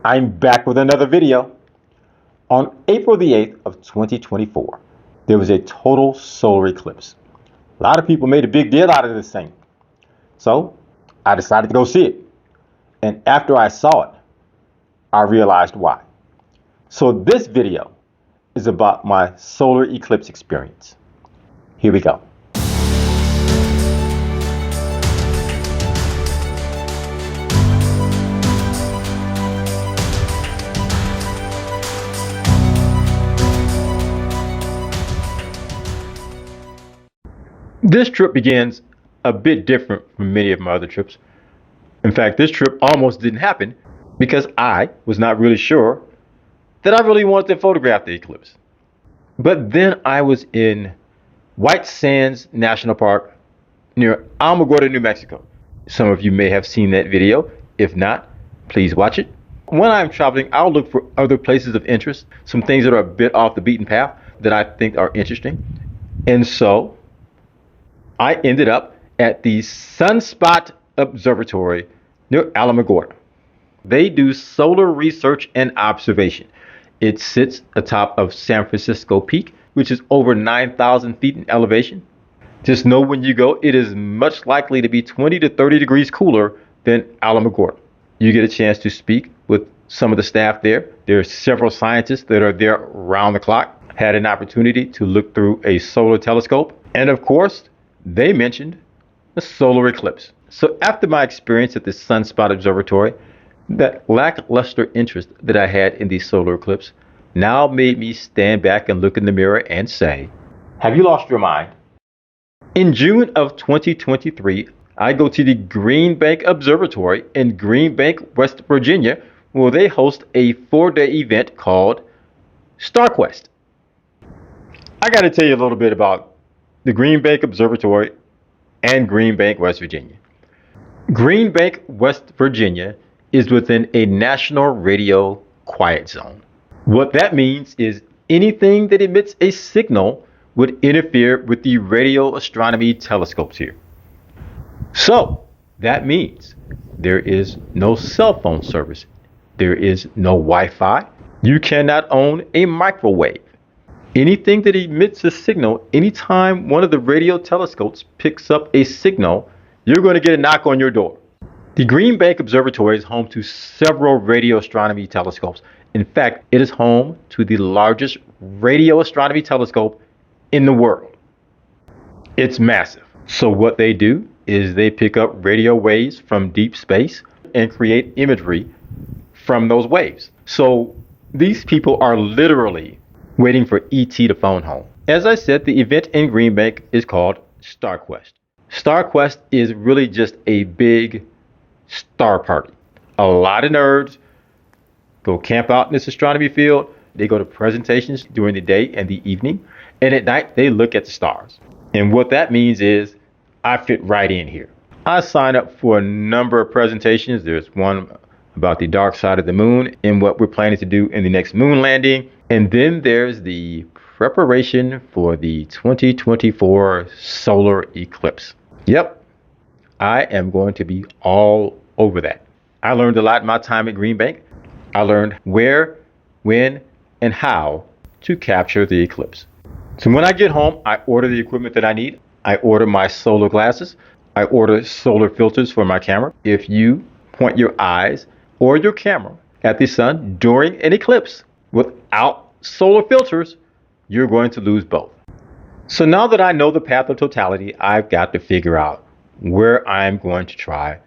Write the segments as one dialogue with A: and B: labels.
A: I'm back with another video. On April the 8th of 2024, there was a total solar eclipse. A lot of people made a big deal out of this thing. So I decided to go see it. And after I saw it, I realized why. So this video is about my solar eclipse experience. Here we go. This trip begins a bit different from many of my other trips. In fact, this trip almost didn't happen because I was not really sure that I really wanted to photograph the eclipse. But then I was in White Sands National Park near Alamogordo, New Mexico. Some of you may have seen that video. If not, please watch it. When I'm traveling, I'll look for other places of interest, some things that are a bit off the beaten path that I think are interesting. And so I ended up at the Sunspot Observatory near Alamogordo. They do solar research and observation. It sits atop of San Francisco Peak, which is over 9,000 feet in elevation. Just know when you go, it is much likely to be 20 to 30 degrees cooler than Alamogordo. You get a chance to speak with some of the staff there. There are several scientists that are there around the clock. Had an opportunity to look through a solar telescope. And of course, they mentioned the solar eclipse. So after my experience at the Sunspot Observatory, that lackluster interest that I had in the solar eclipse now made me stand back and look in the mirror and say, have you lost your mind? In June of 2023, I go to the Green Bank Observatory in Green Bank, West Virginia, where they host a 4-day event called StarQuest. I got to tell you a little bit about the Green Bank Observatory and Green Bank, West Virginia. Green Bank, West Virginia is within a national radio quiet zone. What that means is anything that emits a signal would interfere with the radio astronomy telescopes here. So that means there is no cell phone service. There is no Wi-Fi. You cannot own a microwave. Anything that emits a signal, anytime one of the radio telescopes picks up a signal, you're going to get a knock on your door. The Green Bank Observatory is home to several radio astronomy telescopes. In fact, it is home to the largest radio astronomy telescope in the world. It's massive. So what they do is they pick up radio waves from deep space and create imagery from those waves. So these people are literally waiting for ET to phone home. As I said, the event in Green Bank is called StarQuest. StarQuest is really just a big star party. A lot of nerds go camp out in this astronomy field. They go to presentations during the day and the evening. And at night, they look at the stars. And what that means is I fit right in here. I signed up for a number of presentations. There's one about the dark side of the moon and what we're planning to do in the next moon landing. And then there's the preparation for the 2024 solar eclipse. Yep, I am going to be all over that. I learned a lot in my time at Green Bank. I learned where, when, and how to capture the eclipse. So when I get home, I order the equipment that I need. I order my solar glasses. I order solar filters for my camera. If you point your eyes or your camera at the sun during an eclipse without solar filters, you're going to lose both. So now that I know the path of totality, I've got to figure out where I'm going to try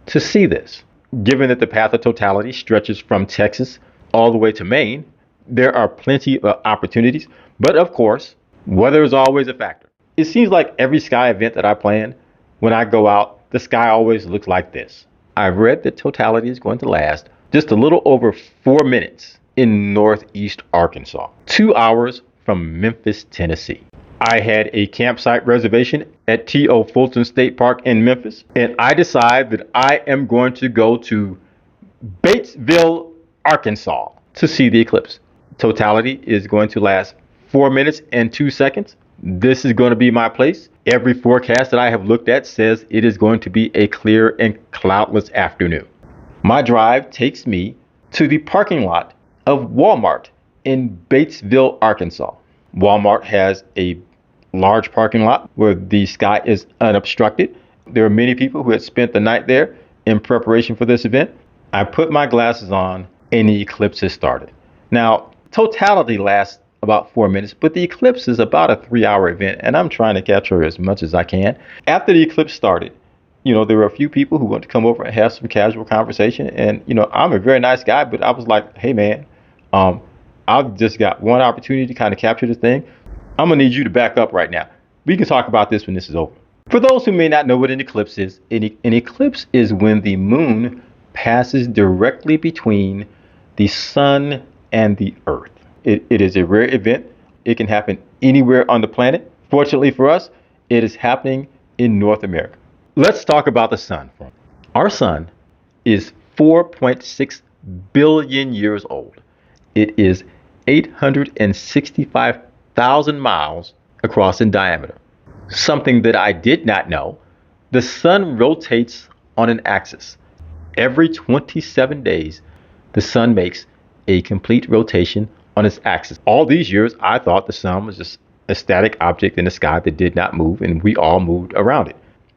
A: to see this. Given that the path of totality stretches from Texas all the way to Maine, there are plenty of opportunities, but of course, weather is always a factor. It seems like every sky event that I plan, when I go out, the sky always looks like this. I've read that totality is going to last just a little over 4 minutes in northeast Arkansas, 2 hours from Memphis, Tennessee. I had a campsite reservation at T.O. Fulton State Park in Memphis, and I decided that I am going to go to Batesville, Arkansas to see the eclipse. Totality is going to last 4 minutes and 2 seconds. This is going to be my place. Every forecast that I have looked at says it is going to be a clear and cloudless afternoon. My drive takes me to the parking lot of Walmart in Batesville, Arkansas. Walmart has a large parking lot where the sky is unobstructed. There are many people who had spent the night there in preparation for this event. I put my glasses on and the eclipse has started. Now, totality lasts about 4 minutes, but the eclipse is about a 3-hour event, and I'm trying to capture as much as I can. After the eclipse started, there were a few people who wanted to come over and have some casual conversation, and I'm a very nice guy, but I was like, hey man, I've just got one opportunity to kind of capture this thing. I'm gonna need you to back up right now. We can talk about this when this is over. For those who may not know what an eclipse is, an eclipse is when the moon passes directly between the sun and the earth. It is a rare event. It can happen anywhere on the planet. Fortunately for us, it is happening in North America. Let's talk about the sun. Our sun is 4.6 billion years old. It is 865,000 miles across in diameter. Something that I did not know, the sun rotates on an axis. Every 27 days, the sun makes a complete rotation on its axis. All these years, I thought the sun was just a static object in the sky that did not move, and we all moved around it.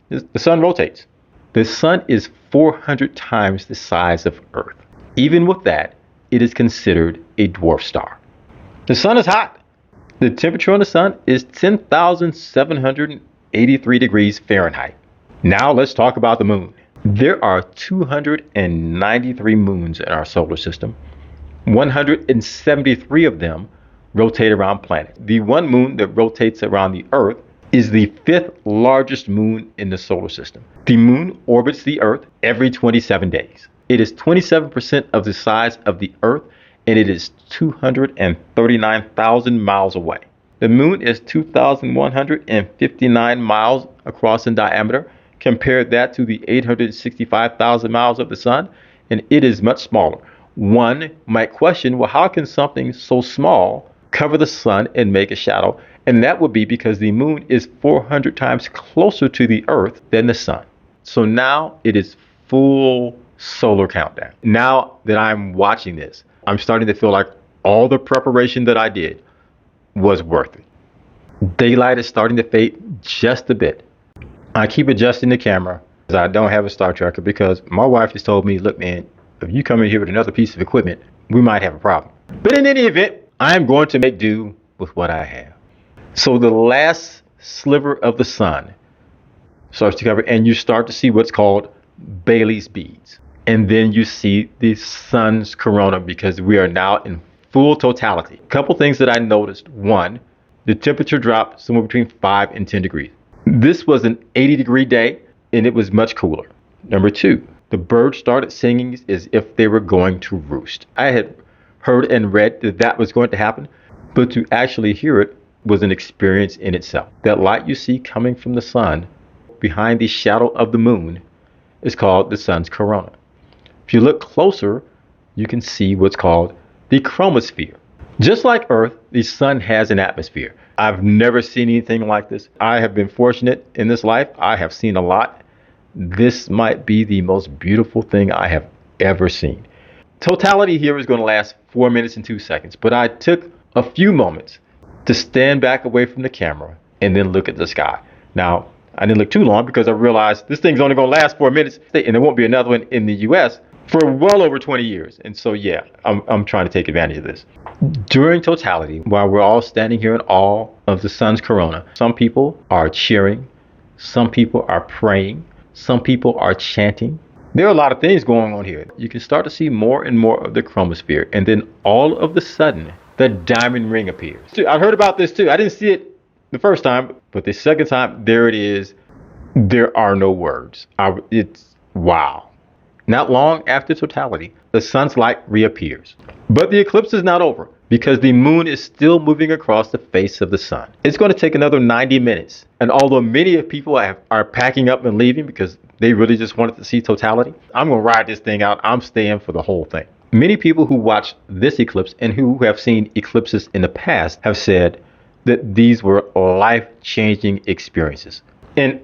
A: The sun rotates. The sun is 400 times the size of Earth. Even with that, it is considered a dwarf star. The sun is hot. The temperature on the sun is 10,783 degrees Fahrenheit. Now let's talk about the moon. There are 293 moons in our solar system. 173 of them rotate around planets. The one moon that rotates around the Earth is the 5th largest moon in the solar system. The moon orbits the Earth every 27 days. It is 27% of the size of the Earth, and it is 239,000 miles away. The moon is 2,159 miles across in diameter. Compare that to the 865,000 miles of the sun, and it is much smaller. One might question, well, how can something so small cover the sun and make a shadow? And that would be because the moon is 400 times closer to the Earth than the sun. So now it is full solar countdown. Now that I'm watching this, I'm starting to feel like all the preparation that I did was worth it. Daylight is starting to fade just a bit. I keep adjusting the camera because I don't have a star tracker, because my wife has told me, look, man, if you come in here with another piece of equipment, we might have a problem. But in any event, I'm going to make do with what I have. So the last sliver of the sun starts to cover, and you start to see what's called Bailey's beads. And then you see the sun's corona, because we are now in full totality. A couple things that I noticed. One, the temperature dropped somewhere between 5 and 10 degrees. This was an 80-degree day, and it was much cooler. Number two, the birds started singing as if they were going to roost. I had heard and read that that was going to happen, but to actually hear it was an experience in itself. That light you see coming from the sun behind the shadow of the moon is called the sun's corona. If you look closer, you can see what's called the chromosphere. Just like Earth, the sun has an atmosphere. I've never seen anything like this. I have been fortunate in this life. I have seen a lot. This might be the most beautiful thing I have ever seen. Totality here is going to last 4 minutes and 2 seconds, but I took a few moments to stand back away from the camera and then look at the sky. Now, I didn't look too long because I realized this thing's only going to last 4 minutes, and there won't be another one in the US for well over 20 years. And so, yeah, I'm trying to take advantage of this. During totality, while we're all standing here in awe of the sun's corona, some people are cheering, some people are praying, some people are chanting. There are a lot of things going on here. You can start to see more and more of the chromosphere, and then all of a sudden, the diamond ring appears. I heard about this too. I didn't see it the first time, but the second time, there it is. There are no words. It's wow. Not long after totality, the sun's light reappears. But the eclipse is not over, because the moon is still moving across the face of the sun. It's going to take another 90 minutes. And although many of people are packing up and leaving because they really just wanted to see totality, I'm going to ride this thing out. I'm staying for the whole thing. Many people who watch this eclipse and who have seen eclipses in the past have said that these were life-changing experiences. And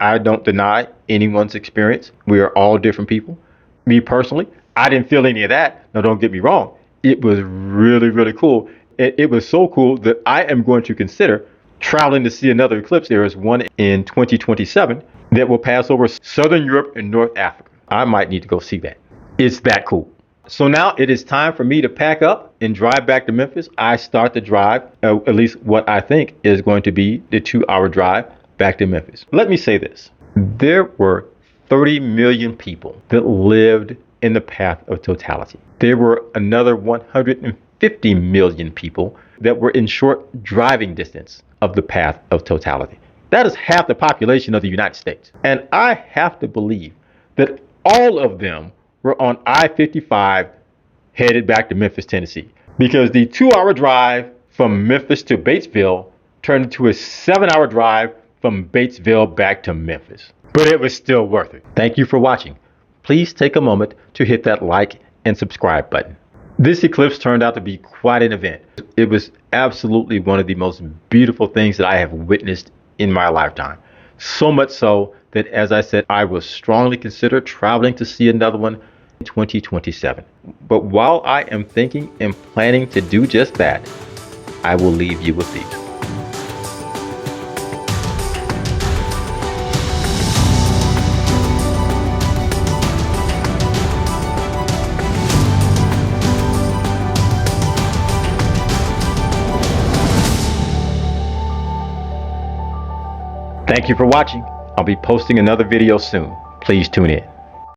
A: I don't deny anyone's experience. We are all different people. Me personally, I didn't feel any of that. Now, don't get me wrong. It was really, really cool. It was so cool that I am going to consider traveling to see another eclipse. There is one in 2027 that will pass over Southern Europe and North Africa. I might need to go see that. It's that cool. So now it is time for me to pack up and drive back to Memphis. I start the drive, at least what I think is going to be the 2-hour drive back to Memphis. Let me say this. There were 30 million people that lived in the path of totality. There were another 150 million people that were in short driving distance of the path of totality. That is half the population of the United States. And I have to believe that all of them were on I-55 headed back to Memphis, Tennessee. Because the 2-hour drive from Memphis to Batesville turned into a 7-hour drive from Batesville back to Memphis. But it was still worth it. Thank you for watching. Please take a moment to hit that like and subscribe button. This eclipse turned out to be quite an event. It was absolutely one of the most beautiful things that I have witnessed in my lifetime. So much so that, as I said, I will strongly consider traveling to see another one in 2027. But while I am thinking and planning to do just that, I will leave you with these. Thank you for watching. I'll be posting another video soon. Please tune in.